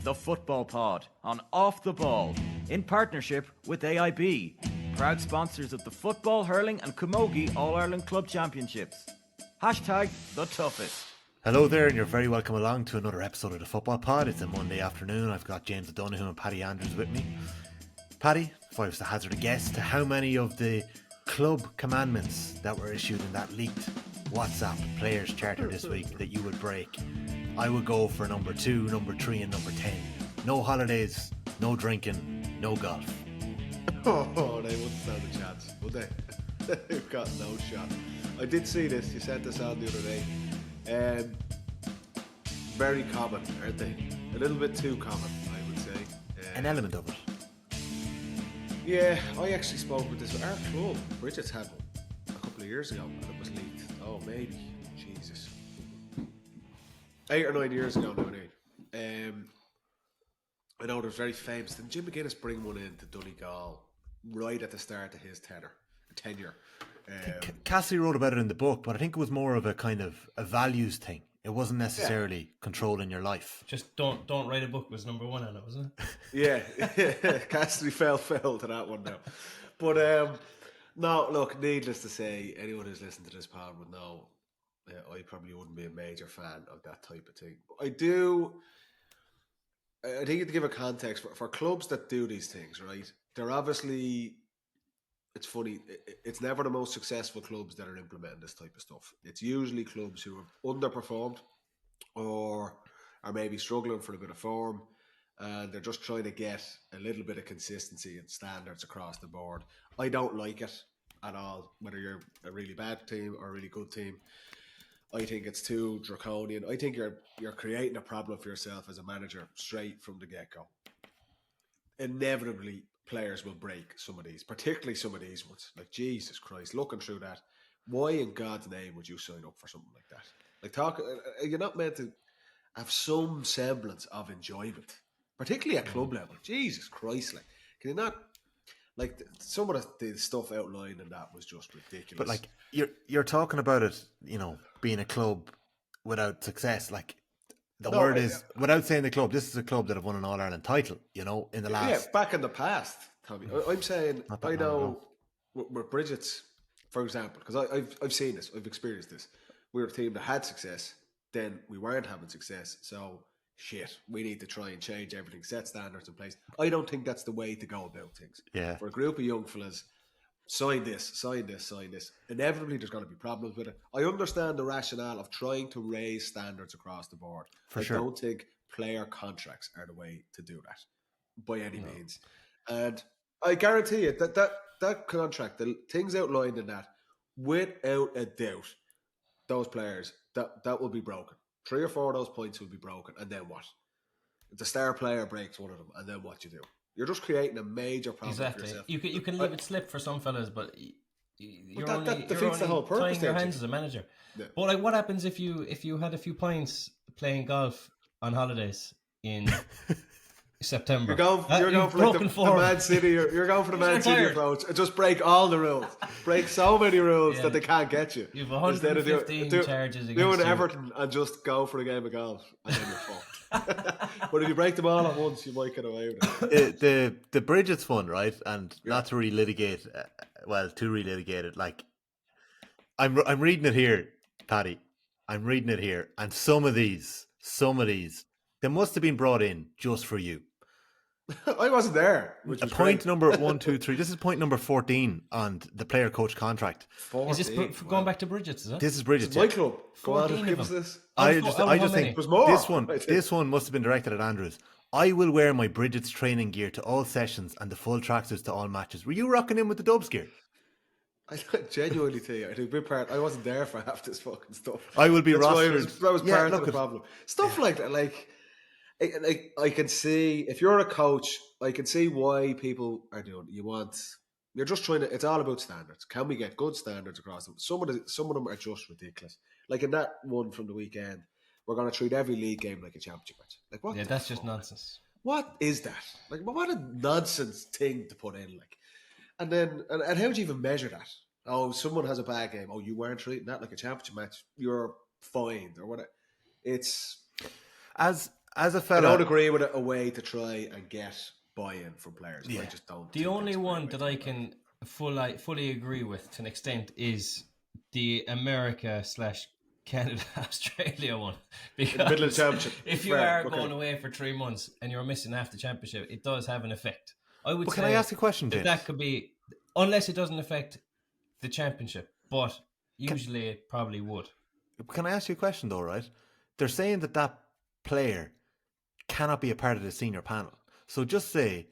the Football Pod on Off the Ball in partnership with AIB, proud sponsors of the Football, Hurling and Camogie All-Ireland Club Championships. Hashtag the toughest. Hello there, and you're very welcome along to another episode of the Football Pod. It's a Monday afternoon. I've got James O'Donoghue and Paddy Andrews with me. Paddy, if I was to hazard a guess to how many of the club commandments that were issued in that leaked WhatsApp players charter this week that you would break, I would go for number 2, number 3 and number 10. No holidays, no drinking, no golf. Oh, they wouldn't stand a chance, would they? They've got no shot. I did see this, you sent this on the other day. Very common, aren't they? A little bit too common, I would say. An element of it. Yeah, I actually spoke with this. Our club, Bridget's had one a couple of years ago, and it was leaked. Oh, maybe. Jesus. 8 or 9 years ago now, anyway. I know there was very famous. Did Jim McGuinness bring one into Donegal right at the start of his tenure? Cassie wrote about it in the book, but I think it was more of a kind of a values thing. It wasn't necessarily controlling your life. Just don't write a book was number 1 on it, wasn't it? Yeah, Cassidy fell to that one now. But no, look, needless to say, anyone who's listened to this pod would know I probably wouldn't be a major fan of that type of thing. But I think you have to give a context for clubs that do these things, right? They're obviously, it's funny, it's never the most successful clubs that are implementing this type of stuff. It's usually clubs who have underperformed or are maybe struggling for a bit of form, and they're just trying to get a little bit of consistency and standards across the board. I don't like it at all, whether you're a really bad team or a really good team. I think it's too draconian. I think you're creating a problem for yourself as a manager straight from the get-go. Inevitably, players will break some of these, particularly some of these ones. Like, Jesus Christ, looking through that, why in God's name would you sign up for something like that? Like, you're not meant to have some semblance of enjoyment, particularly at club level. Jesus Christ, like, can you not? Like, some of the stuff outlined in that was just ridiculous. But like, you're talking about it, being a club without success. Like, word is, without saying the club, this is a club that have won an All-Ireland title, in the last... Yeah, back in the past, Tommy. I'm saying, I know, with Bridget's, for example, because I've seen this, I've experienced this. We were a team that had success, then we weren't having success, so shit, we need to try and change everything, set standards in place. I don't think that's the way to go about things. Yeah. For a group of young fellas, sign this. Inevitably, there's going to be problems with it. I understand the rationale of trying to raise standards across the board. I don't think player contracts are the way to do that by any means. And I guarantee you that contract, the things outlined in that, without a doubt, those players, that will be broken. 3 or 4 of those points will be broken. And then what? If the star player breaks one of them, and then what you do? You're just creating a major problem for yourself. You can leave it slip for some fellas, but that defeats the whole purpose. Tying your hands as a manager. Yeah. But like, what happens if you had a few pints playing golf on holidays in September? You're going for like the Man City. You're going for the Man City approach. And just break all the rules. Break so many rules that they can't get you. You've 115 charges against doing Everton and just go for a game of golf, and then you're fucked. But if you break them all at once, you might get away with it. The Bridget's one, right? And not to relitigate, it. Like, I'm reading it here, Paddy. I'm reading it here, and some of these, they must have been brought in just for you. I wasn't there. Which was point number 1, 2, 3. This is point number 14 on the player coach contract. 14, is this going back to Bridget's? Is it? This is Bridget's. My club. Go on, give us this. I just think was more. This one must have been directed at Andrews. I will wear my Bridget's training gear to all sessions and the full tracksuits to all matches. Were you rocking in with the Dubs gear? I genuinely tell you, I think a big part. I wasn't there for half this fucking stuff. I will be rostered. That was part of the problem. Stuff like that, like I can see, if you're a coach, I can see why people are doing it. You're just trying to, it's all about standards. Can we get good standards across them? Some of them are just ridiculous. Like in that one from the weekend, we're going to treat every league game like a championship match. Like, what? Yeah, that's just nonsense. What is that? Like, what a nonsense thing to put in. Like, and then, and how do you even measure that? Oh, someone has a bad game. Oh, you weren't treating that like a championship match. You're fined or whatever. It's as as a I fella, don't agree with a way to try and get buy-in from players. Yeah. I just don't. The think only that's a great one way that to I go can fully agree with to an extent is the America / Canada Australia one. Because in the middle of the championship. if you Fair, are okay. going away for 3 months and you're missing half the championship, it does have an effect. I would but say can I ask a question, James? that could be, unless it doesn't affect the championship, but usually it probably would. Can I ask you a question though? Right? They're saying that player cannot be a part of the senior panel. So just say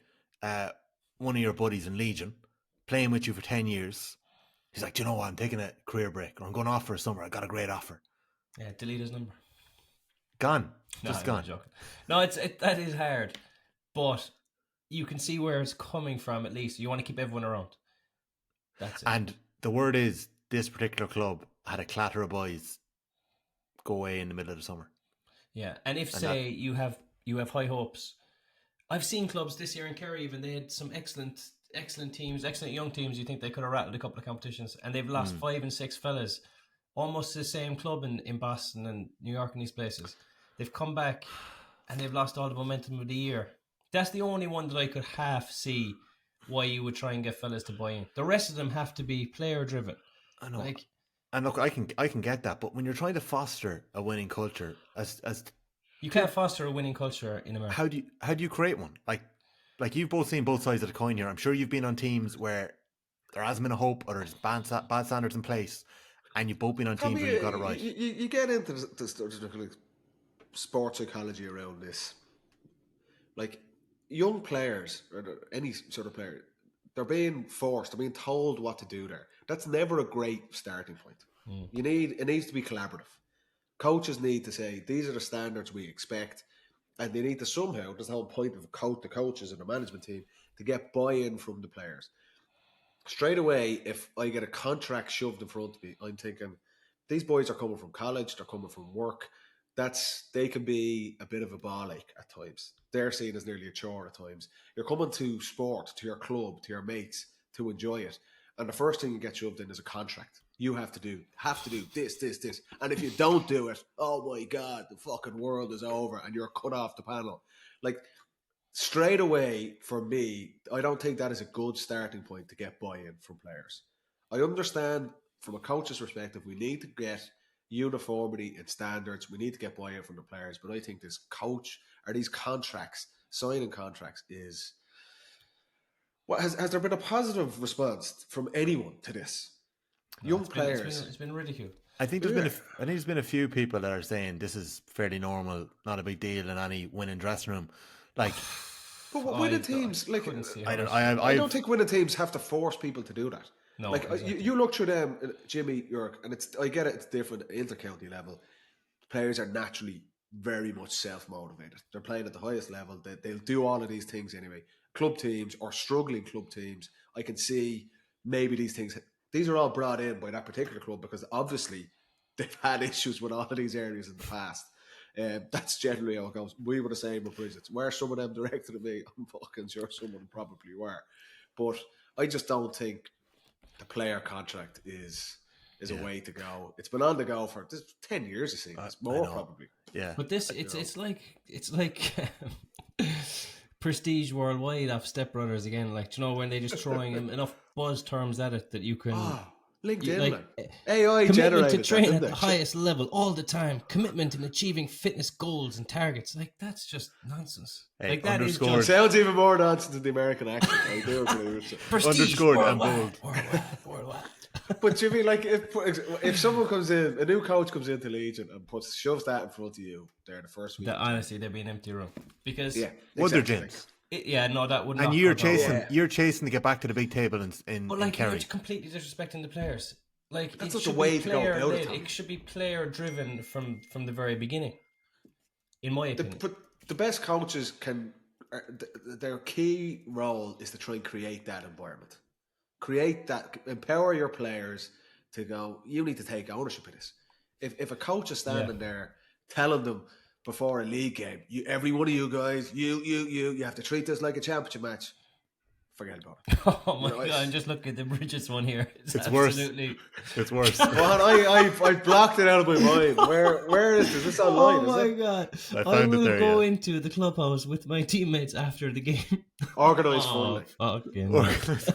one of your buddies in Legion playing with you for 10 years. He's like, do you know what? I'm taking a career break, or I'm going off for a summer. I got a great offer. Yeah, delete his number. Gone. No, Just I'm gone. not joking. No, that is hard, but you can see where it's coming from. At least you want to keep everyone around. That's it. And the word is, this particular club had a clatter of boys go away in the middle of the summer. Yeah, and if say you have high hopes, I've seen clubs this year in Kerry even, they had some excellent teams, excellent young teams. You think they could have rattled a couple of competitions, and they've lost 5 and 6 fellas, almost the same club in Boston and New York and these places. They've come back and they've lost all the momentum of the year. That's the only one that I could half see why you would try and get fellas to buy in. The rest of them have to be player driven. I know. And look, I can get that, but when you're trying to foster a winning culture, as you can't foster a winning culture in America. how do you create one? Like you've both seen both sides of the coin here. I'm sure you've been on teams where there hasn't been a hope, or there's bad standards in place, and you've both been on teams where you got it right. You get into the sports psychology around this. Like young players or any sort of player, they're being forced, they're being told what to do there. That's never a great starting point. It needs to be collaborative. Coaches need to say, these are the standards we expect, and they need to somehow, that's the whole point of the coaches and the management team, to get buy-in from the players. Straight away, if I get a contract shoved in front of me, I'm thinking, these boys are coming from college, they're coming from work. They can be a bit of a ball ache at times. They're seen as nearly a chore at times. You're coming to sport, to your club, to your mates, to enjoy it. And the first thing you get shoved in is a contract. You have to do this. And if you don't do it, oh my God, the fucking world is over and you're cut off the panel. Like, straight away, for me, I don't think that is a good starting point to get buy-in from players. I understand from a coach's perspective, we need to get uniformity in standards. We need to get buy-in from the players. But I think this coach or these contracts, signing contracts, is... What has there been a positive response from anyone to this? Young players. It's been ridiculed. I think there's been a few people that are saying this is fairly normal, not a big deal in any winning dressing room. Like, but winning teams, like, I don't think winning teams have to force people to do that. No, like exactly. you look through them, Jimmy, York, and I get it. It's different at inter-county level. Players are naturally very much self-motivated. They're playing at the highest level. They'll do all of these things anyway. Club teams or struggling club teams, I can see maybe these are all brought in by that particular club because obviously they've had issues with all of these areas in the past. That's generally how it goes. We were the same with Bridget. Were some of them directed at me? I'm fucking sure some of them probably were. But I just don't think the player contract is a way to go. It's been on the go for 10 years, it seems. More probably. Yeah. But this, it's like prestige worldwide off Step Brothers again. Like, when they're just throwing enough buzz terms at it that you can. LinkedIn, AI commitment generated to train at that, the highest level all the time. Commitment in achieving fitness goals and targets. Like, that's just nonsense. Hey, like, that is It sounds even more nonsense than the American accent. I do agree with you. prestige Underscored and worldwide, bold. worldwide. But Jimmy, like, if someone comes in, a new coach comes into Legion and shoves that in front of you, they're the first week. Honestly, there'd be an empty room because Wonder James. That would. And you're chasing to get back to the big table in But like, Kerry. you're completely disrespecting the players. Like, that's it such a should way be to go about player-led. it. It should be player driven from the very beginning. In my opinion, But the best coaches their key role is to try and create that environment, empower your players to go. You need to take ownership of this. If a coach is standing there telling them before a league game, every one of you guys, you have to treat this like a championship match. forget about it. Oh my God, I'm just looking at the Bridges one here. It's absolutely... worse. It's worse. Well, I blocked it out of my mind. Where is this? Is this online? Oh my is it? God. I I found it will there, go yeah. into the clubhouse with my teammates after the game. Organised fun. Oh, Like. fucking...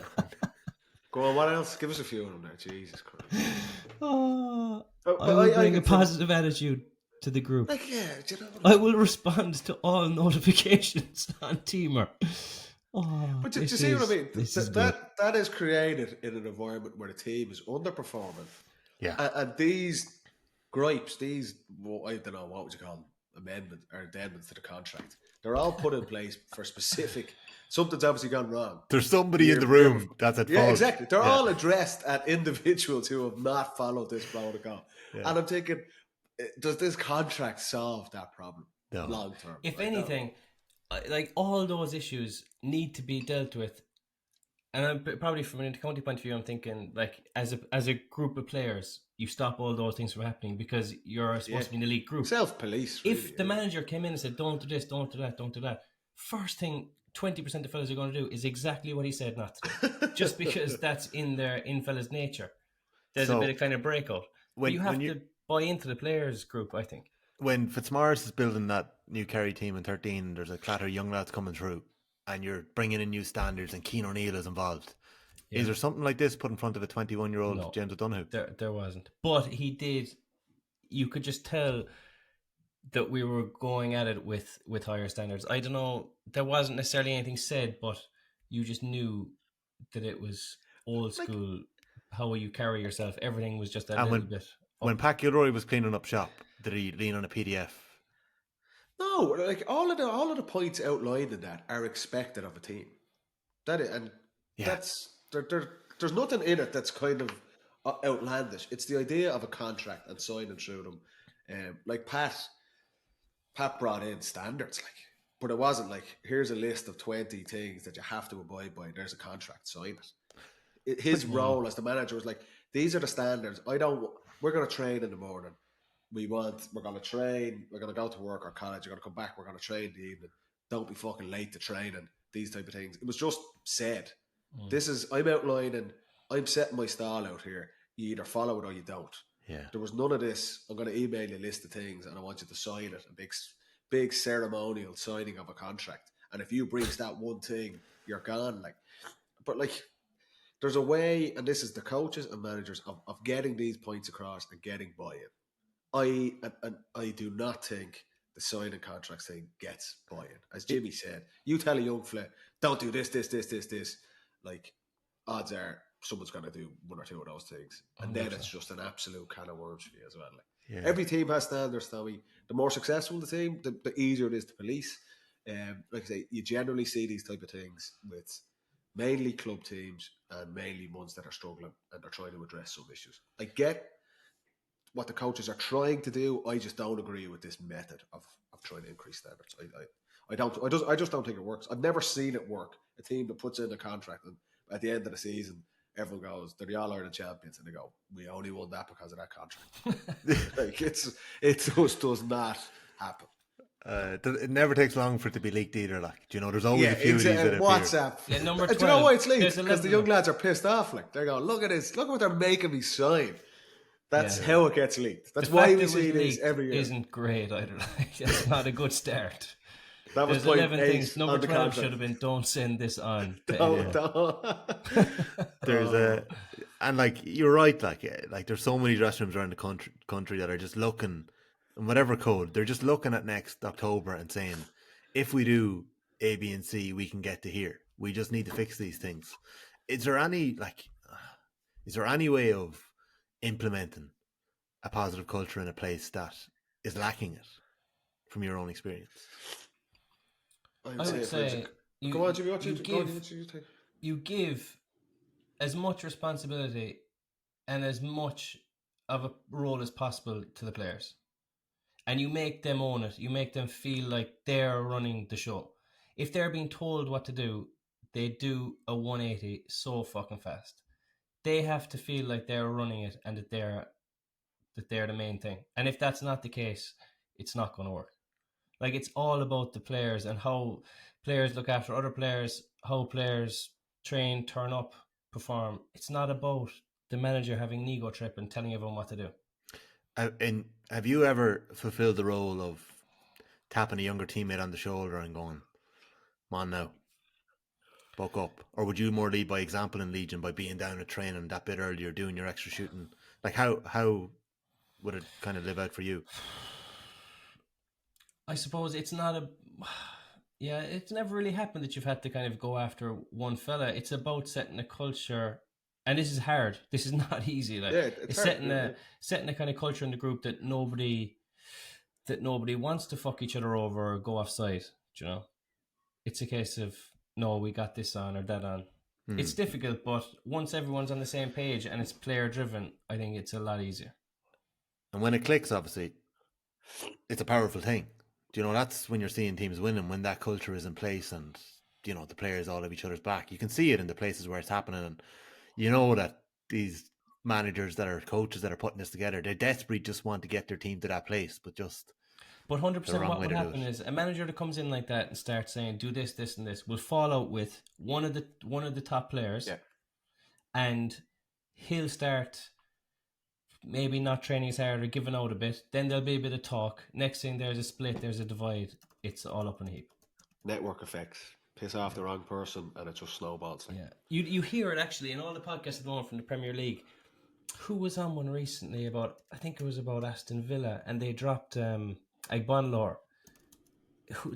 Go on, what else? Give us a few of them there. Jesus Christ. Oh, But I will bring a think, positive attitude to the group. like, yeah, do you know? I will respond to all notifications on Teamer. Oh, But do you see what I mean? That is created in an environment where the team is underperforming. Yeah. And these gripes, well, I don't know, what would you call them? Amendments to the contract. They're all put in place for specific... Something's obviously gone wrong. There's somebody in the room that's at fault. Yeah, exactly. They're all addressed at individuals who have not followed this protocol. Yeah. And I'm thinking, does this contract solve that problem long term? If anything, like all those issues need to be dealt with. And I'm probably from an county point of view, I'm thinking like as a group of players, you stop all those things from happening because you're supposed to be an elite group. Self-police. Really, if the manager came in and said, "Don't do this, don't do that, don't do that," first thing 20% of fellas are going to do is exactly what he said not to do. Just because that's in fellas' nature. There's a bit of kind of breakout. You have to buy into the players group, I think. When Fitzmaurice is building that new Kerry team in 13, there's a clatter of young lads coming through and you're bringing in new standards and Cian O'Neill is involved. Yeah. Is there something like this put in front of a 21-year-old James O'Donoghue? There wasn't. But he did, you could just tell that we were going at it with higher standards. I don't know, there wasn't necessarily anything said, but you just knew that it was old school, how you carry yourself. Everything was just a little bit... When Pat Gilroy was cleaning up shop, did he lean on a PDF? No, like all of the points outlined in that are expected of a team. That's there's nothing in it that's kind of outlandish. It's the idea of a contract and signing through them. Like Pat brought in standards, but it wasn't like, here's a list of 20 things that you have to abide by. There's a contract, sign it. His role as the manager was like, these are the standards. We're going to train in the morning. We're going to train. We're going to go to work or college. You're going to come back. We're going to train in the evening. Don't be fucking late to training. These type of things. It was just said. I'm outlining. I'm setting my stall out here. You either follow it or you don't. Yeah. There was none of this. I'm going to email you a list of things and I want you to sign it. A big ceremonial signing of a contract. And if you breach that one thing, you're gone. There's a way, and this is the coaches and managers of getting these points across and getting buy-in. I do not think the signing contracts thing gets buy-in. As Jimmy said, you tell a young fella, don't do this. Like, odds are someone's going to do one or two of those things. And then it's just an absolute can of worms for you as well. Every team has standards, Tommy. The more successful the team, the easier it is to police. Like I say, you generally see these type of things with mainly club teams and mainly ones that are struggling and are trying to address some issues. I get what the coaches are trying to do. I just don't agree with this method of trying to increase standards. I just don't think it works. I've never seen it work. A team that puts in a contract and at the end of the season, everyone goes, they're the All-Ireland champions, and they go, we only won that because of that contract. It just does not happen. It never takes long for it to be leaked either. Do you know, there's always a few of these that WhatsApp. Yeah, number 12. Do you know why it's leaked? Because the young lads are pissed off. They're going, look at this. Look at what they're making me sign. That's how it gets leaked. That's why we see this every year. Isn't great either. That's not a good start. That was There's 11 things. Number 12 should have been, don't send this on. Don't. There's and you're right. There's so many dressing rooms around the country that are just looking, in whatever code, they're just looking at next October and saying, if we do A, B, and C, we can get to here. We just need to fix these things. Is there any way of implementing a positive culture in a place that is lacking it, from your own experience? I would say you give as much responsibility and as much of a role as possible to the players, and you make them own it. You make them feel like they're running the show. If they're being told what to do, they do a 180 so fucking fast. They have to feel like they're running it and that they're the main thing. And if that's not the case, it's not going to work. It's all about the players and how players look after other players, how players train, turn up, perform. It's not about the manager having an ego trip and telling everyone what to do. And have you ever fulfilled the role of tapping a younger teammate on the shoulder and going, "Come on now, buck up"? Or would you more lead by example in Legion by being down at training that bit earlier, doing your extra shooting? Like how would it kind of live out for you? I suppose it's not a... Yeah, it's never really happened that you've had to kind of go after one fella. It's about setting a culture, and this is hard. This is not easy. Like, it's hard, setting a kind of culture in the group that nobody wants to fuck each other over or go offside. You know, it's a case of, no, we got this on or that on. It's difficult, but once everyone's on the same page and it's player driven, I think it's a lot easier. And when it clicks, obviously, it's a powerful thing. Do you know, that's when you're seeing teams winning, when that culture is in place and, you know, the players all have each other's back. You can see it in the places where it's happening, and you know that these managers that are coaches that are putting this together, they desperately just want to get their team to that place, but 100% what would happen is a manager that comes in like that and starts saying, do this, this and this, will fall out with one of the top players, and he'll start maybe not training as hard or giving out a bit. Then there'll be a bit of talk. Next thing, there's a split, there's a divide. It's all up in a heap. Network effects. Piss off the wrong person and it just snowballs. Yeah, you hear it actually in all the podcasts at the moment from the Premier League. Who was on one recently about, I think it was about Aston Villa, and they dropped Agbonlor.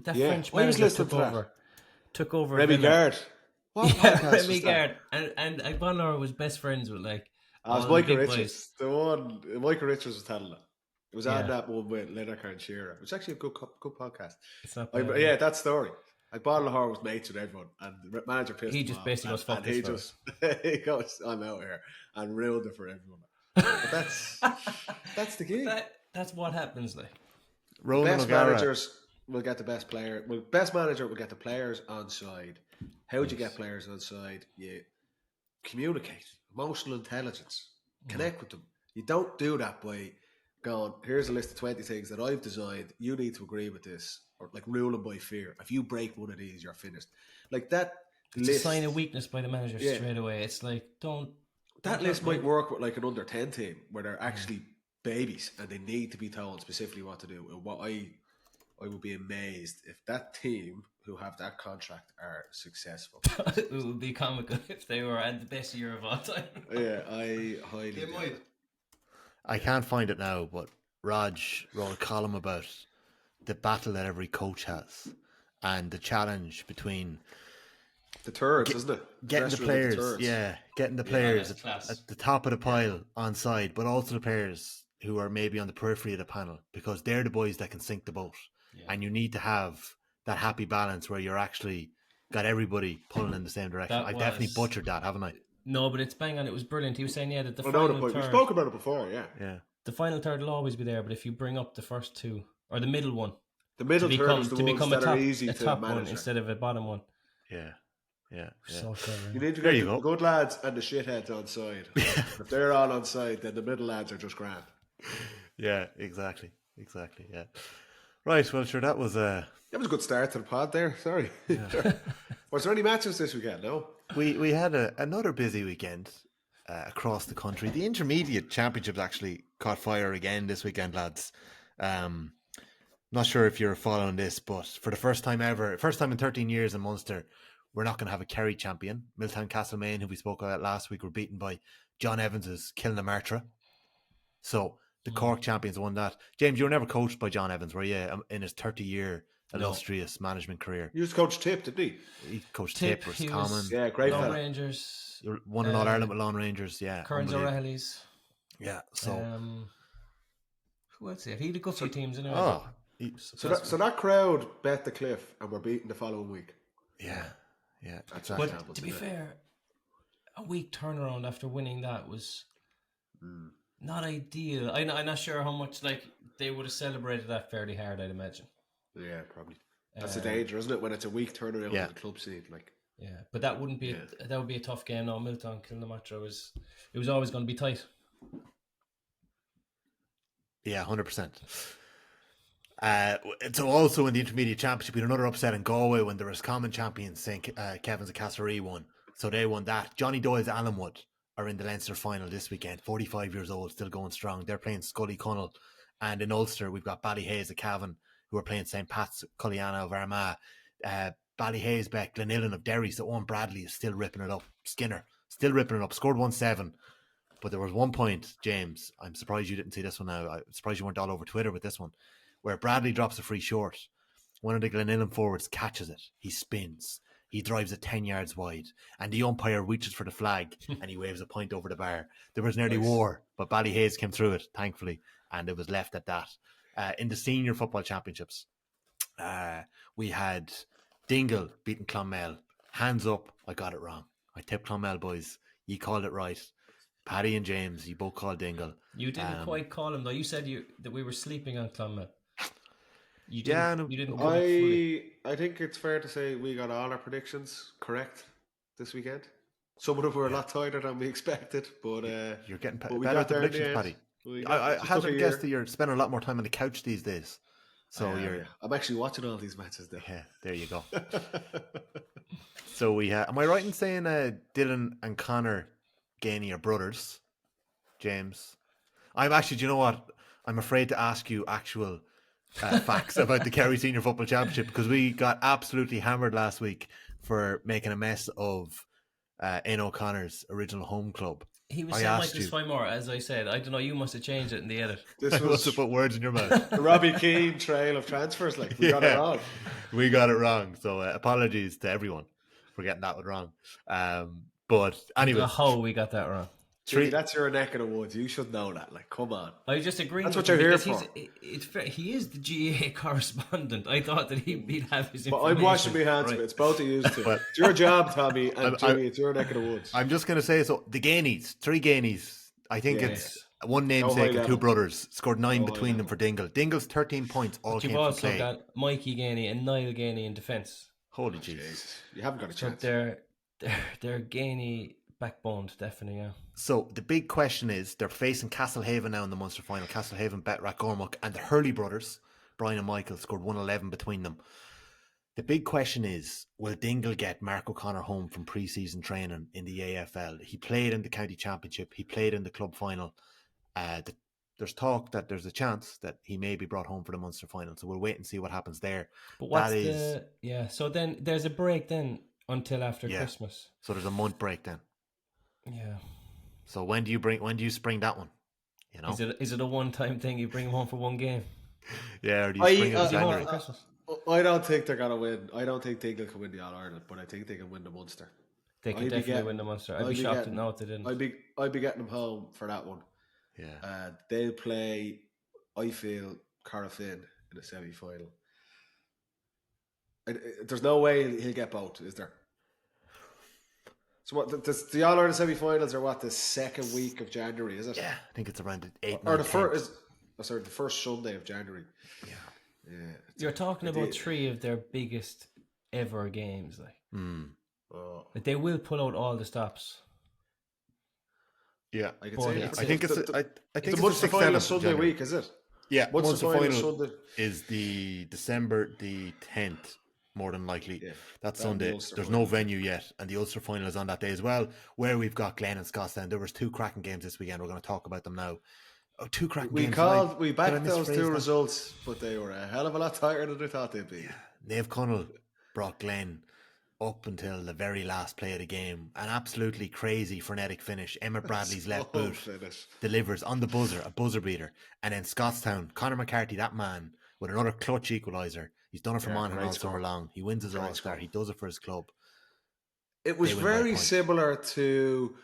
That French manager took over Remy Gard. Remy Gard. And Agbonlor was best friends with like... it was Michael Richards. The one Michael Richards was telling it. It was on that one with Lineker and Shearer. It was actually a good podcast. It's not bad. That story. Like Bonlahor was mates with everyone, and the manager pissed him off. He just basically goes, fuck this. He goes, I'm out here, and ruined it for everyone. But that's the game. That's what happens. Like, best managers will get the best player. Well, best manager will get the players on side. How would you get players on side? You communicate, emotional intelligence, connect with them. You don't do that by going, here's a list of 20 things that I've designed. You need to agree with this. Or like ruling by fear. If you break one of these, you're finished. Like that it's list, a sign of weakness by the manager straight away. It's like, that list might work with like an under 10 team where they're actually babies and they need to be told specifically what to do. And what I would be amazed if that team who have that contract are successful. It would be comical if they were at the best year of all time. Yeah, I highly doubt it. I can't find it now, but Raj wrote a column about the battle that every coach has and the challenge between the turds, isn't it? Getting the players, getting the players at the top of the pile on side, but also the players who are maybe on the periphery of the panel, because they're the boys that can sink the boat. And you need to have that happy balance where you're actually got everybody pulling in the same direction. I've definitely butchered that, haven't I? No, but it's bang on. It was brilliant. He was saying, that the final third... We spoke about it before, yeah. The final third will always be there, but if you bring up the first two, or the middle one, the middle third is the ones that are easy to manage one instead of a bottom one. Yeah. So clever. You need to get the good lads and the shitheads on side. If they're all on side, then the middle lads are just grand. Yeah, exactly. Yeah. Right, well, sure, that was a good start to the pod there. Sorry. Yeah. Was there any matches this weekend? No. We had another busy weekend across the country. The intermediate championships actually caught fire again this weekend, lads. Not sure if you're following this, but for the first time in 13 years in Munster, we're not going to have a Kerry champion. Milltown-Castlemaine, who we spoke about last week, were beaten by John Evans's Kilnamartyra. So the Cork champions won that. James, you were never coached by John Evans, were you, in his 30-year illustrious management career? You used to coach Tip, didn't he? He coached Tip, Roscommon. Yeah, great Lawn fella. Rangers. You won an All-Ireland with Lawn Rangers, yeah. Kearns O'Reilly's. Yeah, so... who else? He had a good few teams anyway. Oh, so that crowd bet the cliff and were beaten the following week. Yeah. But to be fair, a week turnaround after winning that was not ideal. I'm not sure how much they would have celebrated that fairly hard, I'd imagine. Yeah, probably. That's the danger, isn't it? When it's a week turnaround in the club scene, Yeah, but that wouldn't be that would be a tough game. No, Milltown Kilnamartyra was always going to be tight. Yeah, 100%. So also in the intermediate championship, we had another upset in Galway when the Roscommon champions, St. Kevin's of Castlereagh, won So they won that. Johnny Doyle's Allenwood are in the Leinster final this weekend. 45 years old, still going strong. They're playing Scully Connell. And in Ulster, we've got Ballyhaise of Cavan, who are playing St. Pat's Culliana of Armagh. Ballyhaise bet Glenillan of Derry. So Owen Bradley is still ripping it up. Skinner, still ripping it up. Scored 1-7. But there was one point, James, I'm surprised you didn't see this one now. I'm surprised you weren't all over Twitter with this one, where Bradley drops a free short. One of the Glenillan forwards catches it. He spins. He drives it 10 yards wide. And the umpire reaches for the flag and he waves a point over the bar. There was nearly war, but Ballyhaise came through it, thankfully, and it was left at that. In the senior football championships, we had Dingle beating Clonmel. Hands up, I got it wrong. I tipped Clonmel, boys. You called it right. Paddy and James, you both called Dingle. You didn't quite call him though. You said that we were sleeping on Clonmel. You didn't. I think it's fair to say we got all our predictions correct this weekend. Some of them were a lot tighter than we expected, but you're getting better at the predictions, Paddy. I hazard a guess that you're spending a lot more time on the couch these days. So I'm actually watching all these matches now. Yeah, there you go. So we am I right in saying Dylan and Connor Gainey are brothers? James, I'm actually. Do you know what? I'm afraid to ask you actual facts about the Kerry Senior Football Championship because we got absolutely hammered last week for making a mess of Aon O'Connor's original home club. He was saying like this more, as I said. I don't know, you must have changed it in the edit. This must have put words in your mouth. The Robbie Keane trail of transfers, like we got it wrong. We got it wrong. So apologies to everyone for getting that one wrong. But anyway, how we got that wrong. Gee, that's your neck of the woods. You should know that. Like, come on. I just agree. That's what you're here for. He is the GAA correspondent. I thought that he'd have his information. But I'm washing my hands of it. It's both of you two. It's your job, Tommy, and Jimmy. It's your neck of the woods. I'm just going to say, so the Gainies, 3 Gainies. I think it's one namesake and 2 brothers. Scored 9 between them for Dingle. Dingle's 13 points all came from play. You've also got Mikey Gainey and Niall Gainey in defence. Holy Jesus. You haven't got a chance. They're Gainey backboned, definitely, yeah. So the big question is, they're facing Castlehaven now in the Munster final. Castlehaven bet Rathgormack, and the Hurley brothers, Brian and Michael, scored 111 between them. The big question is, will Dingle get Mark O'Connor home from pre-season training in the AFL? He played in the county championship. He played in the club final. There's talk that there's a chance that he may be brought home for the Munster final. So we'll wait and see what happens there. But what's so then there's a break then until after Christmas. So there's a month break then. Yeah. So when do you spring that one? You know, is it a one-time thing? You bring him home for one game? Yeah, or do you spring it in January? I don't think they're gonna win. I don't think Dingle can win the All Ireland, but I think they can win the Munster. They can definitely win the Munster. I'd be shocked to know if they didn't. I'd be getting them home for that one. Yeah. They'll play, I feel, Carafin in a semi-final. There's no way he'll get both, is there? So what? The All Ireland semi-finals are what, the second week of January, is it? Yeah, I think it's around the 8th or the first. The first Sunday of January. Yeah. You're talking about 3 of their biggest ever games, like. Like they will pull out all the stops. Yeah, I think it's the Munster final Sunday week, is it? Yeah, Munster final Sunday is the December the 10th. More than likely, that Sunday. There's final. No venue yet, and the Ulster final is on that day as well, where we've got Glen-Scotstown. There was 2 cracking games this weekend. We're going to talk about them now. 2 cracking games. We backed those 2 results, but they were a hell of a lot tighter than I thought they'd be. Yeah. Naomh Connell brought Glen up until the very last play of the game. An absolutely crazy frenetic finish. Emmett Bradley's left boot delivers on the buzzer, a buzzer beater, and then Scottstown, Conor McCarthy, that man, with another clutch equaliser. He's done it for Monaghan all summer long. He wins his All-Star. He does it for his club. It was very similar to,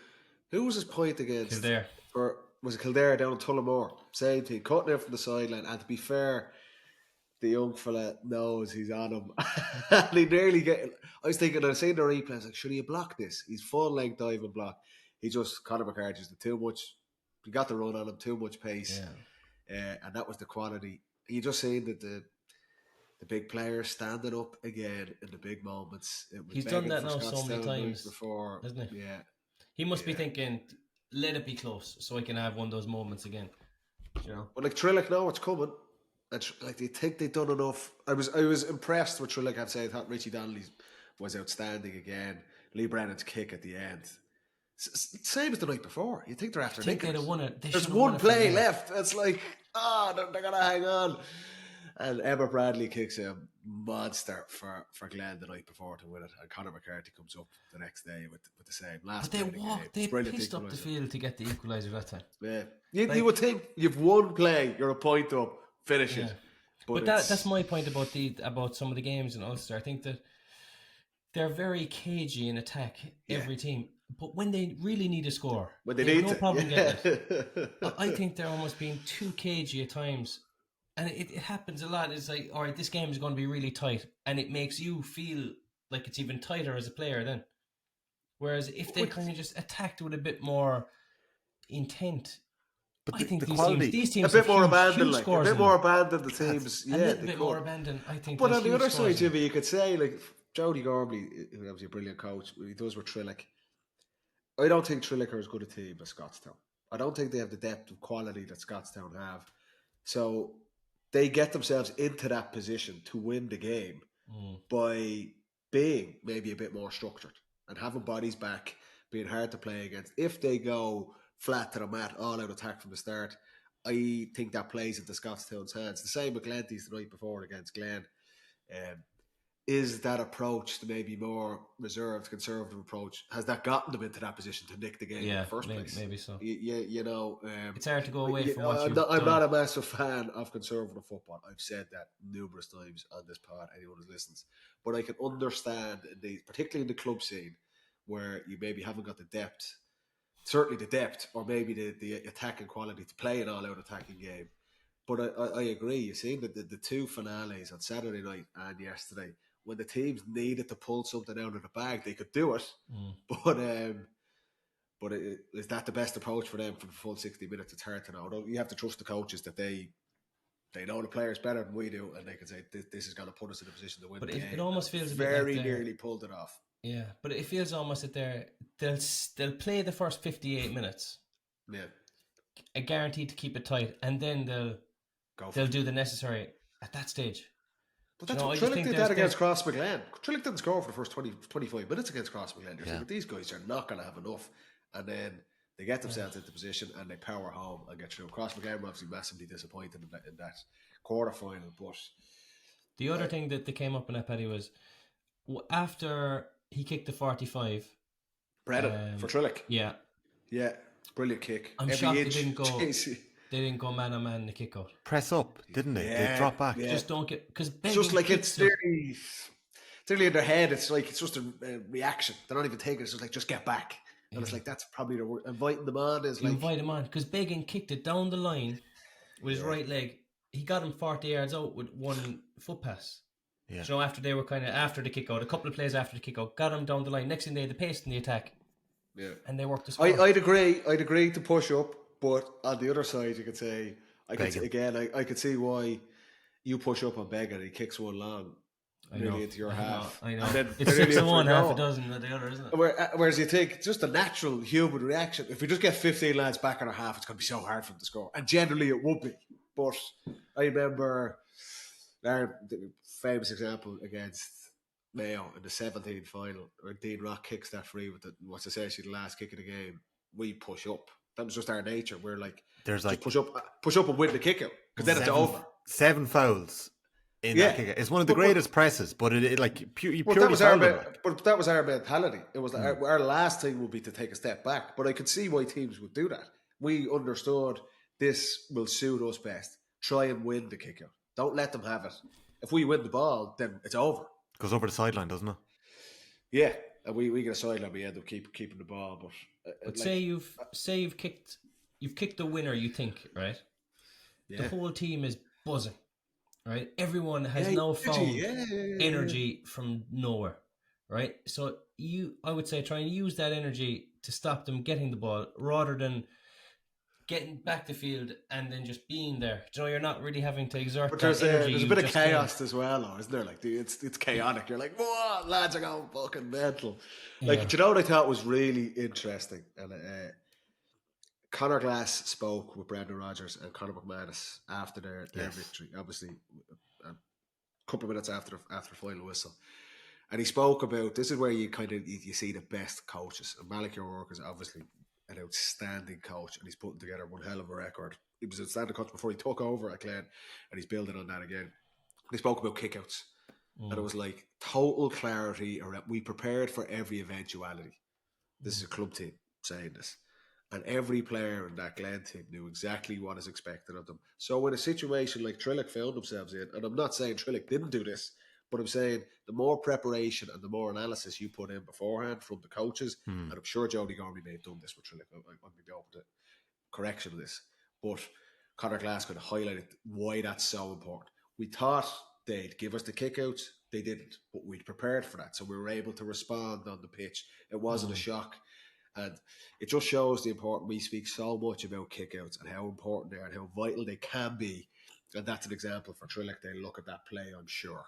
who was his point against? Kildare. Or was it Kildare down in Tullamore? Same thing, cutting it from the sideline. And to be fair, the young fella knows he's on him. And he nearly I was thinking, I was saying the replay, I was like, should he block this? He's full length diving block. Conor McCarthy just did too much. He got the run on him, too much pace. And that was the quality. You just saying that the big players standing up again in the big moments. He's done that now so many times before, hasn't he? Yeah. He must be thinking, let it be close so I can have one of those moments again. You know? Well, like Trillick now, it's coming. Like they think they've done enough. I was impressed with Trillick. I'd say I thought Richie Donnelly's was outstanding again. Lee Brennan's kick at the end. Same as the night before. You think they're after think nicking they'd have it. won it. There's one play left. It's like, they're going to hang on. And Emma Bradley kicks a monster for Glen the night before to win it. And Conor McCarthy comes up the next day with the same. But they pissed up the field to get the equaliser that time. Yeah. You would think you've one play, you're a point up, finish it. But that's my point about some of the games in Ulster. I think that they're very cagey in attack, every team. But when they really need a score, when they need no problem getting it. I think they're almost being too cagey at times. And it happens a lot. It's like, all right, this game is going to be really tight. And it makes you feel like it's even tighter as a player then. Whereas if they kind of just attacked with a bit more intent, but I think these teams a bit more abandoned, a bit more abandoned. The teams, a little bit more abandoned. I think. But on the other side, Jimmy, you could say like Jody Gormley, who was a brilliant coach, he does with Trillick. I don't think Trillick are as good a team as Scotstown. I don't think they have the depth of quality that Scotstown have. So they get themselves into that position to win the game by being maybe a bit more structured and having bodies back, being hard to play against. If they go flat to the mat, all out attack from the start, I think that plays into Scotstown's hands. The same with Glenties the night before against Glen. Is that approach, the maybe more reserved, conservative approach, has that gotten them into that position to nick the game in the first place? Maybe so. It's hard to go away from what you've I'm done. not a massive fan of conservative football. I've said that numerous times on this pod, anyone who listens. But I can understand, particularly in the club scene, where you maybe haven't got the depth, certainly the depth, or maybe the attacking quality to play an all-out attacking game. But I agree. You see the two finales on Saturday night and yesterday, when the teams needed to pull something out of the bag, they could do it. But is that the best approach for them for the full 60 minutes? It's hard to know. You have to trust the coaches that they know the players better than we do, and they can say this is going to put us in a position to win. But it almost feels very nearly pulled it off. Yeah, but it feels almost that they'll play the first 58 minutes. Yeah, a guaranteed to keep it tight, and then they'll do the necessary at that stage. But that's what Trillick did that against Crossmaglen. Trillick didn't score for the first 25 minutes against Crossmaglen. You're saying these guys are not going to have enough, and then they get themselves into position and they power home and get through. Crossmaglen were obviously massively disappointed in that quarter-final, but the other thing that they came up in that, Paddy, was after he kicked the 45, Brennan for Trillick. Yeah, brilliant kick. I'm shocked they didn't go. They didn't go man on man in the kick out. Press up, didn't they? They drop back. Yeah. Just don't get, because it's just like it's nearly in their head. It's like it's just a reaction. They're not even taking it. It's just like just get back, and it's like that's probably the word. Inviting them on is like invite him on, because Began kicked it down the line with his right leg. He got him 40 yards out with one foot pass. Yeah. So after they were kind of after the kick out, a couple of plays after the kick out, got him down the line. Next thing they had the pace in the attack. Yeah, and they worked the score. I'd agree to push up. But on the other side, you could say, I could see why you push up on Began and he kicks one long nearly into your half. I know. It's 6 of one, half a dozen of the other, isn't it? Whereas you think, just a natural human reaction, if we just get 15 lads back on our half, it's going to be so hard for them to score. And generally it would be. But I remember the famous example against Mayo in the 17th final, where Dean Rock kicks that free with what's essentially the last kick of the game. We push up. That was just our nature. We're like, push up and win the kick out, because then it's over. 7 fouls in that kick out. It's one of the greatest presses, but it like purely that was our mentality. It was our last thing would be to take a step back. But I could see why teams would do that. We understood this will suit us best. Try and win the kick out. Don't let them have it. If we win the ball, then it's over. Goes over the sideline, doesn't it? Yeah. And we get a sideline, we end up keeping the ball, but say you've kicked the winner, you think, right? Yeah. The whole team is buzzing, right? Everyone has now found energy from nowhere, right? So I would say try and use that energy to stop them getting the ball, rather than getting back the field and then just being there. You know, you're not really having to exert that energy. There's a bit of chaos as well, though, isn't there? Like, it's chaotic. You're like, whoa, lads are going fucking mental. Like, do you know what I thought was really interesting? And Conor Glass spoke with Brendan Rodgers and Conor McManus after their victory, obviously a couple of minutes after the final whistle. And he spoke about, this is where you you see the best coaches. And Malik O'Rourke is obviously an outstanding coach, and he's putting together one hell of a record. He was an outstanding coach before he took over at Glen, and he's building on that again. He spoke about kickouts, and it was like total clarity around. We prepared for every eventuality. This is a club team saying this. And every player in that Glen team knew exactly what is expected of them. So when a situation like Trillick found themselves in, and I'm not saying Trillick didn't do this, but I'm saying the more preparation and the more analysis you put in beforehand from the coaches, and I'm sure Jody Gormley may have done this with Trillick, I'd be open to correction of this, but Conor Glasgow highlighted why that's so important. We thought they'd give us the kickouts, they didn't, but we'd prepared for that, so we were able to respond on the pitch. It wasn't a shock. And it just shows the importance. We speak so much about kickouts and how important they are and how vital they can be. And that's an example for Trillick. They look at that play, I'm sure,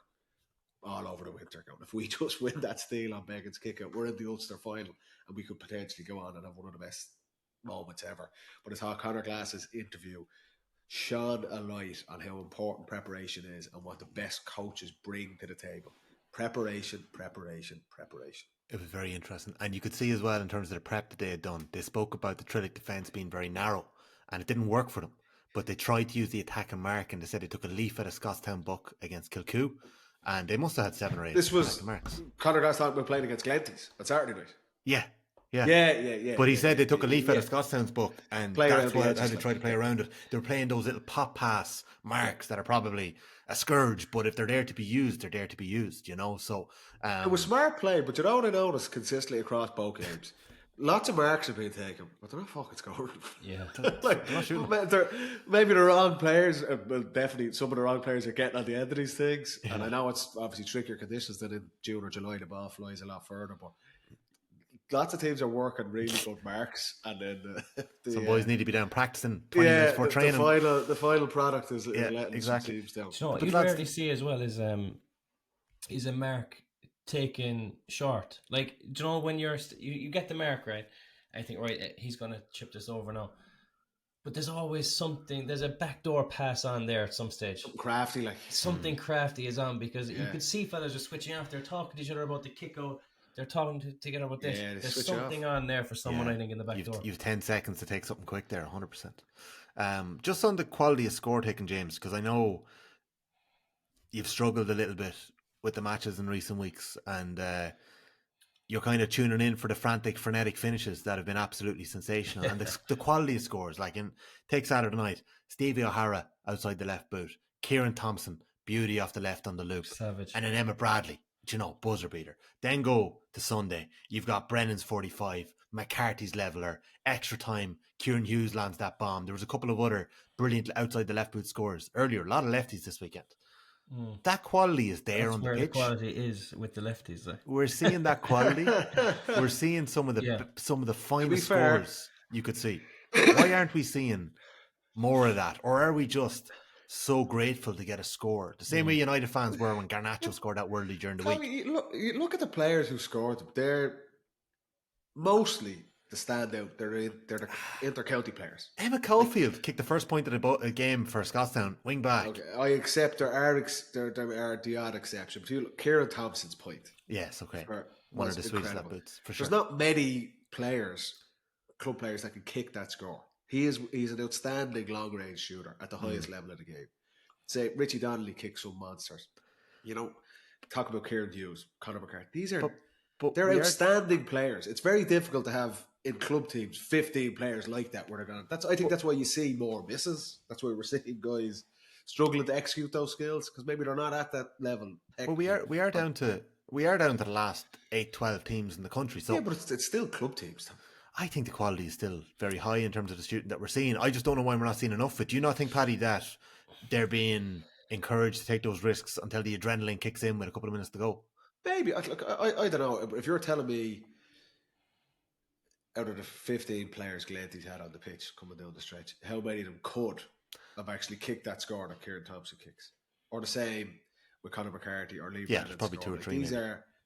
all over the winter. If we just win that steal on Began's kickout, we're in the Ulster final and we could potentially go on and have one of the best moments ever. But I thought Conor Glass's interview shone a light on how important preparation is and what the best coaches bring to the table. Preparation, preparation, preparation. It was very interesting. And you could see as well in terms of the prep that they had done, they spoke about the Trillick defence being very narrow and it didn't work for them. But they tried to use the attack and mark, and they said they took a leaf out of Scotstown book against Kilcoo, and they must have had 7 or 8 this was marks. Conor Glass talking about playing against Glenties on Saturday night. Yeah. But he said they took a leaf out of Scotstown's book, and that's how they tried to play around it. They were playing those little pop pass marks that are probably a scourge, but if they're there to be used, they're there to be used, you know. So it was smart play, but you know what I noticed consistently across both games? Lots of marks have been taken, but they're not fucking scoring. Yeah. Like, maybe the wrong players, well, definitely some of the wrong players are getting on the end of these things. Yeah. And I know it's obviously trickier conditions than in June or July, the ball flies a lot further, but lots of teams are working really good marks, and then some boys need to be down practicing 20 minutes before training. The final product is letting some teams down. You know what you rarely see as well is a mark taken short. Like, do you know when you get the mark right, I think right, he's gonna chip this over now. But there's always something. There's a backdoor pass on there at some stage. Something crafty, like something crafty is on, because you could see fellas are switching off. They're talking to each other about the kick out. They're talking together about this. There's something on there for someone, I think, in the back door. You've 10 seconds to take something quick there, 100%. Just on the quality of score taking, James, because I know you've struggled a little bit with the matches in recent weeks, and you're kind of tuning in for the frenetic finishes that have been absolutely sensational. And the quality of scores, like take Saturday night, Stevie O'Hara outside the left boot, Kieran Thompson, beauty off the left on the loop, savage, and then Emmett Bradley, buzzer beater. Then go to Sunday, you've got Brennan's 45, McCarthy's leveler, extra time, Kieran Hughes lands that bomb. There was a couple of other brilliant outside the left boot scores earlier, a lot of lefties this weekend. That quality is there. That's on the pitch. The quality is with the lefties. Like. We're seeing that quality. We're seeing some of the finest scores you could see. Why aren't we seeing more of that? Or are we just so grateful to get a score? The same way United fans were when Garnacho scored that worldly during the week. You look at the players who scored them. They're mostly the standout. They're the inter-county players. Emma Caulfield kicked the first point of the game for Scotstown, wing back. Okay, I accept there are the odd exception. But you look, Kieran Thompson's point. Yes, okay. One of the sweetest left boots, for sure. There's not many players, club players, that can kick that score. He's an outstanding long-range shooter at the highest level of the game. Say, Richie Donnelly kicks some monsters. Talk about Kieran Hughes, Conor McCarthy. These are... they're outstanding players. It's very difficult to have in club teams 15 players like that where they're going. I think that's why you see more misses. That's why we're seeing guys struggling to execute those skills, because maybe they're not at that level. Well, we are down to the last 8-12 teams in the country. So but it's still club teams. I think the quality is still very high in terms of the student that we're seeing. I just don't know why we're not seeing enough of it. Do you not think, Paddy, that they're being encouraged to take those risks until the adrenaline kicks in with a couple of minutes to go? Maybe. I don't know. If you're telling me out of the 15 players Glenties had on the pitch coming down the stretch, how many of them could have actually kicked that score that Kieran Thompson kicks? Or the same with Conor McCarthy or Lee Brennan's probably score. 2 or 3.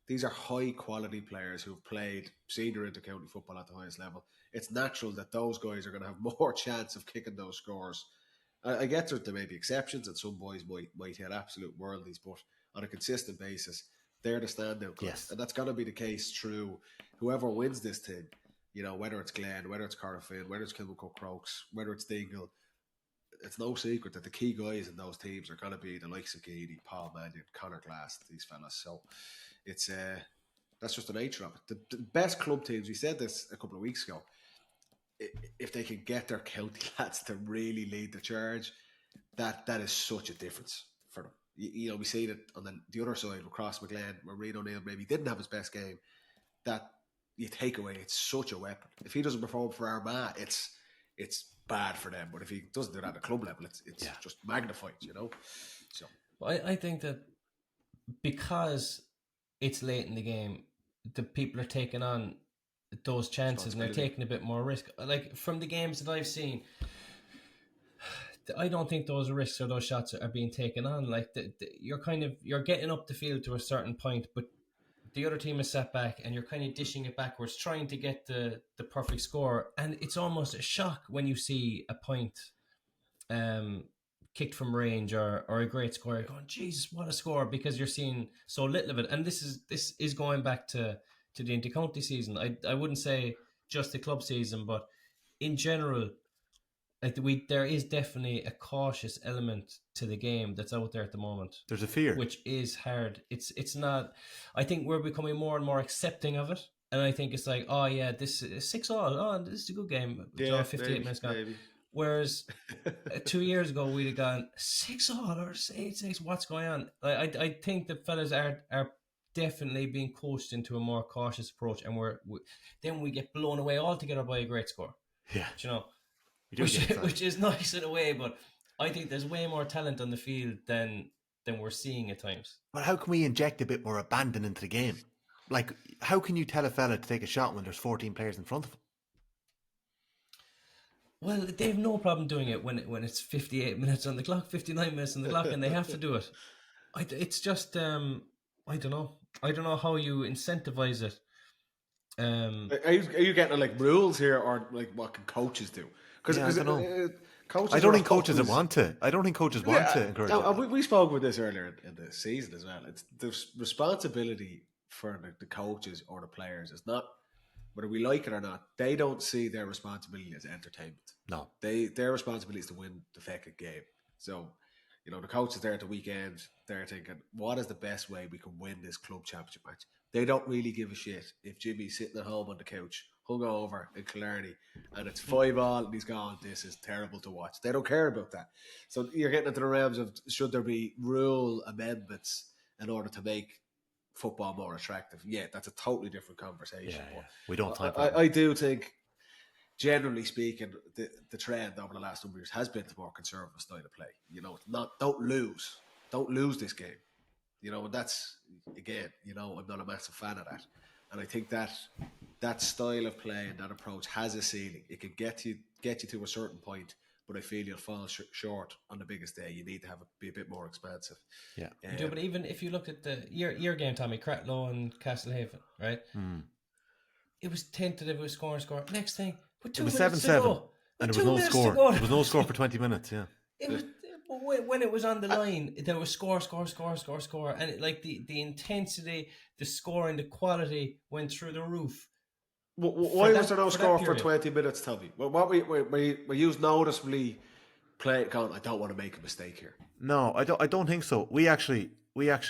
These are high quality players who've played senior inter-county football at the highest level. It's natural that those guys are going to have more chance of kicking those scores. I get there may be exceptions, and some boys might hit absolute worldies, but on a consistent basis, They're the standout guys. Yes. And that's going to be the case through whoever wins this thing. You know, whether it's Glen, whether it's Corofin, whether it's Kilmacud Crokes, whether it's Dingle. It's no secret that the key guys in those teams are going to be the likes of Geedy, Paul Mannion, Conor Glass, these fellas. So it's that's just the nature of it. The best club teams, we said this a couple of weeks ago, if they can get their county lads to really lead the charge, that is such a difference for them. You know, we see that on the other side with Cross McGlenn, where Reid O'Neill maybe didn't have his best game, that you take away, it's such a weapon. If he doesn't perform for Armagh, it's bad for them. But if he doesn't do that at the club level, it's just magnified, you know. So I think that because it's late in the game, the people are taking on those chances and they're taking a bit more risk. Like from the games that I've seen, I don't think those risks or those shots are being taken on. Like you're getting up the field to a certain point, but the other team is set back and you're kind of dishing it backwards, trying to get the perfect score. And it's almost a shock when you see a point kicked from range or a great score. You're going, Jesus, what a score, because you're seeing so little of it. And this is going back to the inter-county season. I wouldn't say just the club season, but in general, there is definitely a cautious element to the game that's out there at the moment. There's a fear, which is hard. It's not. I think we're becoming more and more accepting of it, and I think it's like, oh yeah, this is 6-6. Oh, this is a good game. Yeah, 58 minutes gone. Maybe. Whereas 2 years ago we'd have gone 6-6 or 8-6. What's going on? I think the fellas are definitely being coached into a more cautious approach, and then we get blown away altogether by a great score. Yeah, you know. Which is nice in a way, but I think there's way more talent on the field than we're seeing at times. But how can we inject a bit more abandon into the game? Like, how can you tell a fella to take a shot when there's 14 players in front of him? Well, they have no problem doing it when it's 58 minutes on the clock, 59 minutes on the clock, and they have to do it. It's just I don't know. I don't know how you incentivize it. Are you getting like rules here, or like what can coaches do? Because I don't think coaches want to. I don't think coaches want to encourage it. We spoke about this earlier in the season as well. It's the responsibility for the coaches or the players. It's not, whether we like it or not, they don't see their responsibility as entertainment. No. Their responsibility is to win the fucking game. So, you know, the coaches there at the weekend, they're thinking, what is the best way we can win this club championship match? They don't really give a shit if Jimmy's sitting at home on the couch, hungover in Killarney, and it's 5-5 and he's gone, this is terrible to watch. They don't care about that. So you're getting into the realms of, should there be rule amendments in order to make football more attractive? Yeah, that's a totally different conversation. Yeah. We don't have time for I do think, generally speaking, the trend over the last number of years has been to more conservative style of play. You know, don't lose this game. You know, and that's, again, you know, I'm not a massive fan of that. And I think that style of play and that approach has a ceiling. It can get you to a certain point, but I feel you'll fall short on the biggest day. You need to be a bit more expansive. Yeah. You do, but even if you look at your game, Tommy, Cratloe and Castlehaven, right? It was tentative, it was score. Next thing, it was 7-7, and there was no score. There was no score for 20 minutes, yeah. It was, when it was on the line, there was score, and the intensity, the scoring, the quality went through the roof. Why was there no score for 20 minutes, Tommy? Well, what we used noticeably play going, I don't want to make a mistake here. No, I don't think so. We actually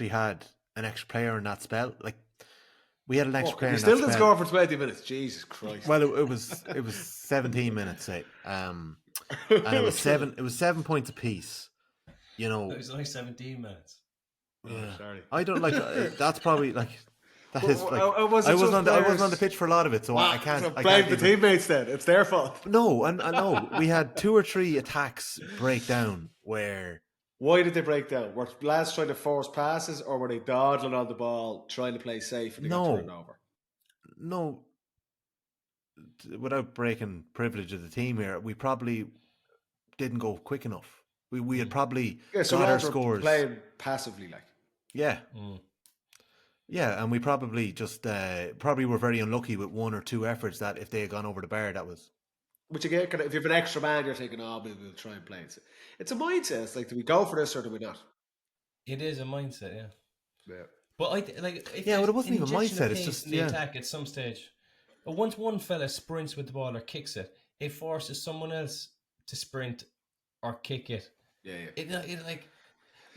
had an extra player in that spell. Like, we had an extra player in that spell. You still didn't score for 20 minutes. Jesus Christ. Well, it was 17 minutes, say. And it was 7 points apiece. You know, it was only 17 minutes. Yeah. Oh, sorry. I don't like. That's probably like. That is like. I wasn't on the pitch for a lot of it, so I can't. So blame the teammates then. It's their fault. No, I know we had 2 or 3 attacks break down where. Why did they break down? Were lads trying to force passes, or were they dawdling on the ball, trying to play safe, and they got turned over? No. Without breaking privilege of the team here, we probably didn't go quick enough. We had probably so got our scores playing passively, like and we probably just were very unlucky with 1 or 2 efforts that if they had gone over the bar, that was. Which again, if you have an extra man, you're thinking, we'll try and play. It's a mindset. It's like, do we go for this or do we not? It is a mindset, yeah. But if Yeah, there's but it wasn't an even my injection set. of It's pace just in the attack at some stage. But once one fella sprints with the ball or kicks it, it forces someone else to sprint or kick it. Yeah. It like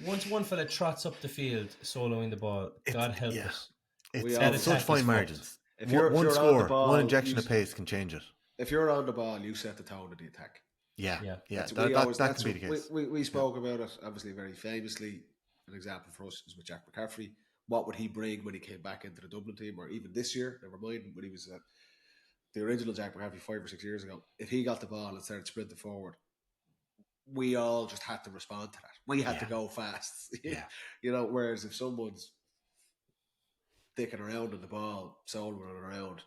once one fella trots up the field soloing the ball, God help us. It's That such attack fine is margins. If One you're on the score, one ball, injection of pace can change it. if you're on the ball, you set the tone of the attack. Yeah. That Can be the case. We spoke about it, obviously, very famously. An example for us is with Jack McCaffrey. What would he bring when he came back into the Dublin team, or even this year? Never mind when he was the original Jack McCaffrey 5 or 6 years ago. If he got the ball and started sprinting forward, we all just had to respond to that. We had to go fast. Yeah. Whereas if someone's dicking around on the ball, soloing around,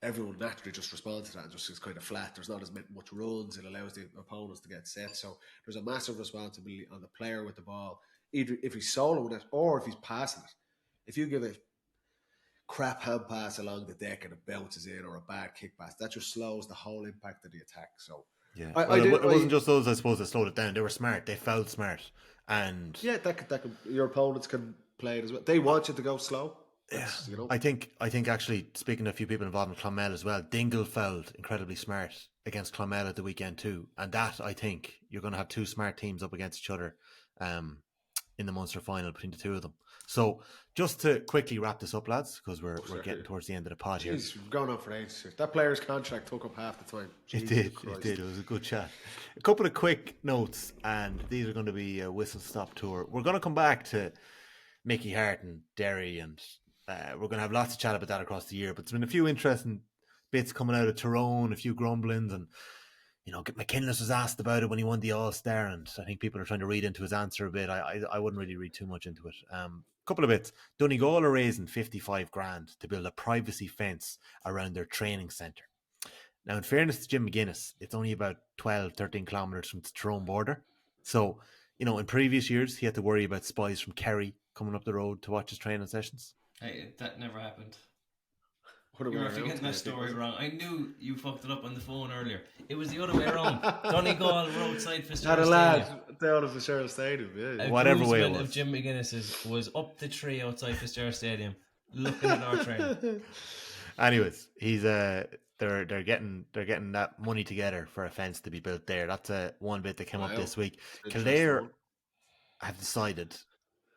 everyone naturally just responds to that and just is kind of flat. There's not as much runs. It allows the opponents to get set. So there's a massive responsibility on the player with the ball, either if he's soloing it or if he's passing it. If you give a crap hand pass along the deck and it bounces in, or a bad kick pass, that just slows the whole impact of the attack. So yeah, it wasn't just those, I suppose, that slowed it down. They were smart. They felt smart, and that could your opponents can play it as well. They want you to go slow. Yeah. I think actually, speaking to a few people involved in Clonmel as well, Dingle felt incredibly smart against Clonmel at the weekend too, and that, I think you're going to have two smart teams up against each other in the Munster final between the two of them. So just to quickly wrap this up, lads, because we're getting towards the end of the pod here. We've gone on for ages. That player's contract took up half the time. It did. It was a good chat. A couple of quick notes, and these are going to be a whistle-stop tour. We're going to come back to Mickey Harte and Derry, and we're going to have lots of chat about that across the year. But there's been a few interesting bits coming out of Tyrone, a few grumblings, and McKinless was asked about it when he won the All-Star, and I think people are trying to read into his answer a bit. I wouldn't really read too much into it. Couple of bits. Donegal are raising 55 grand to build a privacy fence around their training centre. Now, in fairness to Jim McGuinness, it's only about 12, 13 kilometres from the Tyrone border. So, in previous years, he had to worry about spies from Kerry coming up the road to watch his training sessions. Hey, that never happened. You were getting that story wrong. I knew you fucked it up on the phone earlier. It was the other way around. Donegal roadside Fitzgerald Stadium. Had a lad down at Fitzgerald Stadium, yeah. Whatever way it was. Of Jim McGuinness's was up the tree outside Fitzgerald Stadium, looking at our train. Anyways, he's they're getting that money together for a fence to be built there. That's one bit that came up this week. Kildare have decided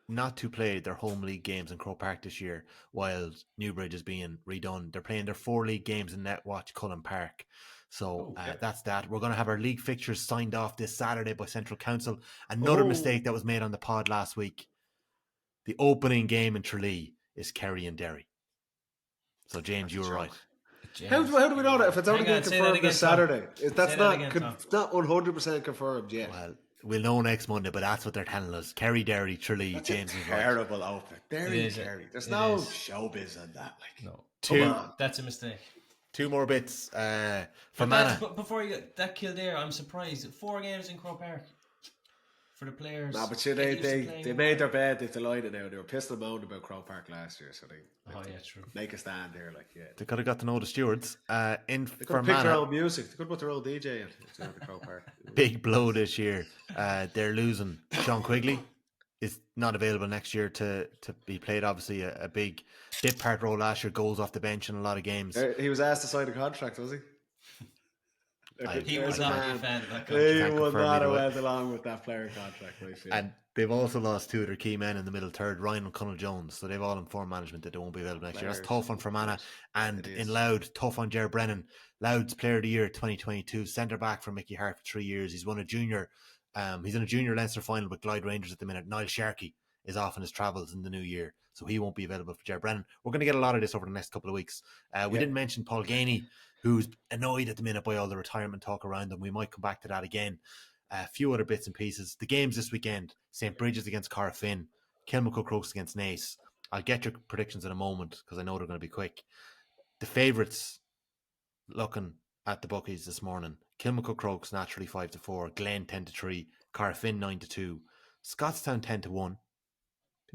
not to play their home league games in Croke Park this year while Newbridge is being redone. They're playing their 4 league games in Netwatch Cullen Park. So that's that. We're going to have our league fixtures signed off this Saturday by Central Council. Another mistake that was made on the pod last week. The opening game in Tralee is Kerry and Derry. So James, you were right. How do we know that if it's only going to confirmed this Saturday? That's not 100% confirmed yet. Well, we'll know next Monday, but that's what they're telling us. Kerry, Derry, Tralee, that's James a is terrible open. Derry, Kerry. There's no showbiz on that. No. That's a mistake. 2 more bits for Mana. Before you get that Kildare, I'm surprised. 4 games in Croke Park for the players. No, but they made their bed. They've delighted now. They were pissed and moaned about Croke Park last year, so they true. make a stand here. They could have got to know the stewards. They could have picked their own music. They could put their own DJ in the Croke Park. Big blow this year. They're losing. Sean Quigley is not available next year to be played. Obviously, a big dip part role last year. Goals off the bench in a lot of games. He was asked to sign a contract, was he? He was not a fan of that contract. He would not have went along with that player contract. And they've also lost 2 of their key men in the middle third, Ryan and Connell Jones. So they've all informed management that they won't be available next year. That's tough on Fermanagh. And in Loud, tough on Ger Brennan. Loud's Player of the Year 2022, centre back for Mickey Harte for 3 years. He's won a junior. He's in a junior Leinster final with Glyde Rangers at the minute. Niall Sharkey is off on his travels in the new year, so he won't be available for Ger Brennan. We're going to get a lot of this over the next couple of weeks. We didn't mention Paul Ganey, who's annoyed at the minute by all the retirement talk around him. We might come back to that again. A few other bits and pieces. The games this weekend: St. Bridget's against Corofin, Kilmacud Crokes against Naas. I'll get your predictions in a moment because I know they're going to be quick. The favourites, looking at the bookies this morning: Kilmacud Crokes naturally 5-4, Glen 10-3, Corofin 9-2, Scotstown 10-1.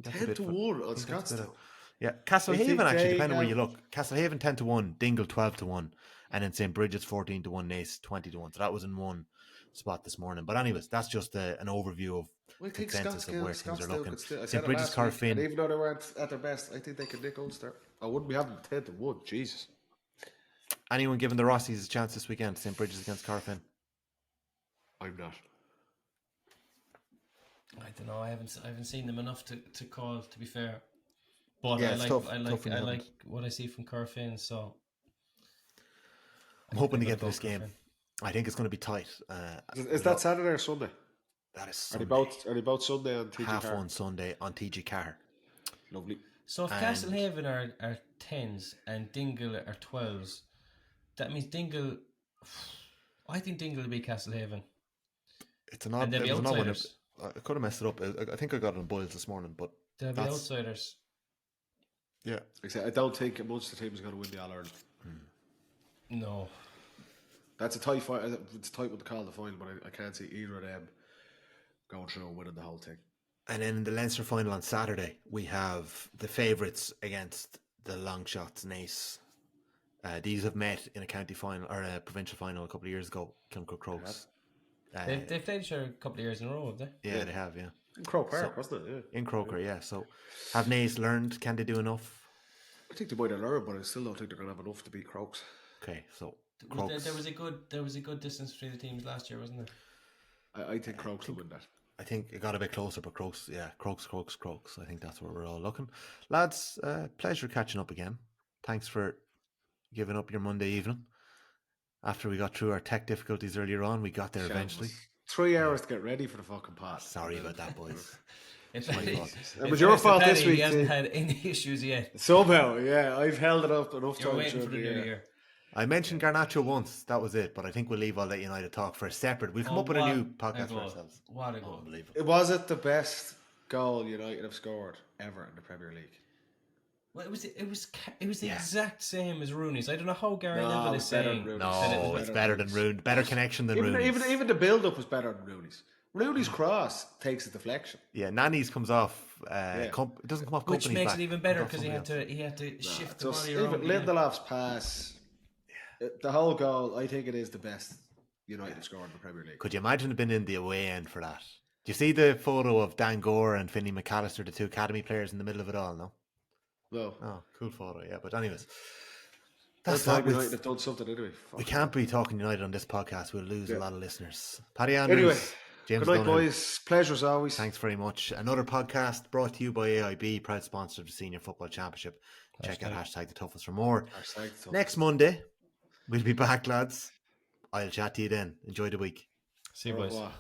10-1 on Scotstown. Yeah, Castlehaven actually, depending where you look. Castlehaven 10-1, Dingle 12-1, and then St. Bridget's 14-1, Naas 20-1. So that was in one. spot this morning. But anyways, that's just an overview of I think consensus of where things are looking. I St. said it Bridget's last week, Corfin. and even though they weren't at their best, I think they could nick Ulster. I wouldn't be having 10-1. Jesus. Anyone giving the Rossies a chance this weekend? St. Bridget's against Corfin. I'm not. I don't know. I haven't seen them enough to call. To be fair, but Yeah, I it's like tough. I Tough like when you I haven't. like what I see from Corfin. So I'm hoping to I'm get to gonna this go game. Corfin. I think it's going to be tight. Is that Saturday or Sunday? That is Are Sunday. they both Sunday on TG Half Car? one Sunday on TG Car. Lovely. So if And- Castlehaven are 10s and Dingle are 12s, that means Dingle. I think Dingle will be Castlehaven. It's an odd. And they'll be It was an odd one. outsiders. I could have messed it up. I think I got it on Boils this morning, but They'll be that's- outsiders. yeah. I don't think a Munster team is going to win the All Ireland. No. That's a tight fight. It's tight with the call to final, but I can't see either of them going through and winning the whole thing. And then in the Leinster final on Saturday, we have the favourites against the long shots, Naas. These have met in a county final or a provincial final a couple of years ago. Kilmacud Crokes. They've played each other a couple of years in a row, have they? Yeah, they have. Yeah, In Croke Park, wasn't it? Yeah. in Croker. Yeah. So, have Naas learned? Can they do enough? I think they might have learned, but I still don't think they're going to have enough to beat Crokes. Okay, so There Crokes. there was a good distance between the teams last year, wasn't there? I think Crokes will win that. I think it got a bit closer, but Crokes. Yeah, Crokes. I think that's where we're all looking. Lads, pleasure catching up again. Thanks for giving up your Monday evening. After we got through our tech difficulties earlier on, we got there eventually. 3 hours to get ready for the fucking pod. Sorry about that, boys. It's my fault. It was your fault this week. He hasn't too. had any issues yet. Somehow, yeah, I've held it up enough You're times waiting for through the the new year. year. I mentioned Garnacho once, that was it, but I think we'll leave all that United talk for a separate. We'll come up with a new podcast for ourselves. What a goal. Unbelievable. Was it the best goal United have scored ever in the Premier League? Well, it was the exact same as Rooney's. I don't know how Gary Neville is it's better saying. than Rooney's. No, it's better than Rooney. Better connection than Rooney. Even the build-up was better than Rooney's. Rooney's cross takes a deflection. Yeah, Nanny's comes off. It doesn't come off. Which Company's makes back. it even better Comes off because somebody he else. had to shift the Just body even around. Lindelof's pass, the whole goal, I think it is the best United have scored in the Premier League. Could you imagine it being in the away end for that? Do you see the photo of Dan Gore and Finney McAllister, the two academy players, in the middle of it all? No. No. Oh, cool photo. Yeah, but anyways, That's that's time that. United have done something anyway. We can't be talking United on this podcast. We'll lose a lot of listeners. Paddy Andrews. Anyway, James good night, Donegal. boys. Pleasure as always. Thanks very much. Another podcast brought to you by AIB, proud sponsor of the Senior Football Championship. Check out hashtag the toughest for more. Next Monday, we'll be back, lads. I'll chat to you then. Enjoy the week. See you, boys. Au revoir.